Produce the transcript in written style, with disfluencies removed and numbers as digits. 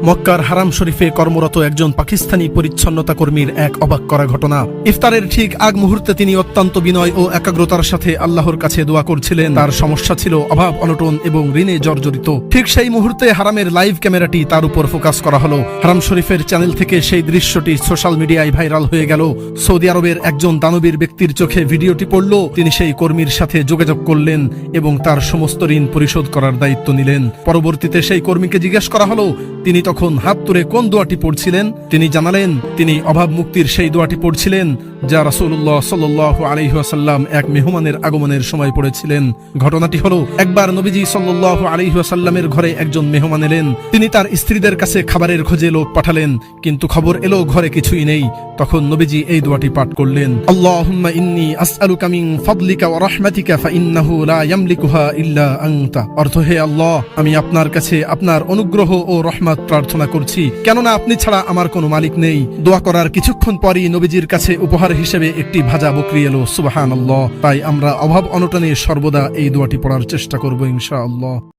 মক্কার হারাম শরীফে কর্মরত একজন পাকিস্তানি পরিচ্ছন্নতা কর্মীর এক অবাক করা ঘটনা। ইফতারের ঠিক আগ মুহূর্তে তিনি অত্যন্ত বিনয় ও একাগ্রতার সাথে আল্লাহর কাছে দোয়া করছিলেন। তার সমস্যা ছিল অভাব অনটন এবং ঋণে জর্জরিত। ঠিক সেই মুহূর্তে হারামের লাইভ ক্যামেরাটি তার উপর ফোকাস করা হলো। হারাম শরীফের চ্যানেল থেকে সেই দৃশ্যটি সোশ্যাল মিডিয়ায় ভাইরাল হয়ে গেল। সৌদি আরবের একজন দানবীর ব্যক্তির চোখে ভিডিওটি পড়ল। তিনি সেই কর্মীর সাথে যোগাযোগ করলেন এবং তার সমস্ত ঋণ পরিশোধ করার দায়িত্ব নিলেন। পরবর্তীতে সেই কর্মীকে জিজ্ঞেস করা হলো তিনি তখন হাত তুলে কোন দোয়াটি পড়ছিলেন। তিনি জানালেন তিনি অভাব মুক্তির সেই দোয়াটি পড়ছিলেন যা রাসূলুল্লাহ সাল্লাল্লাহু আলাইহি ওয়াসাল্লাম এক মেহমানের আগমনের সময় পড়েছিলেন। ঘটনাটি হলো, একবার নবীজি সাল্লাল্লাহু আলাইহি ওয়াসাল্লামের ঘরে একজন মেহমান এলেন। তিনি তার স্ত্রীদের কাছে খাবারের খোঁজে লোক পাঠালেন, কিন্তু খবর এলো ঘরে কিছুই নেই। তখন নবীজি এই দোয়াটি পাঠ করলেন, আল্লাহুম্মা ইন্নী আসআলুকা মিন ফাদলিকা ওয়া রাহমাতিকা ফাইন্নাহু লা ইয়ামলিকুহা ইল্লা আনতা। অর্থ, হে আল্লাহ, আমি আপনার কাছে আপনার অনুগ্রহ ও রহমত প্রার্থনা করছি, কেননা আপনি ছাড়া আমার কোনো মালিক নেই। দোয়া করার কিছুক্ষণ পরই নবীজির কাছে উপহার হিসেবে একটি ভাজা বকরি এলো। সুবহানাল্লাহ। তাই আমরা অভাব অনটনে সর্বদা এই দোয়াটি পড়ার চেষ্টা করব ইনশাআল্লাহ।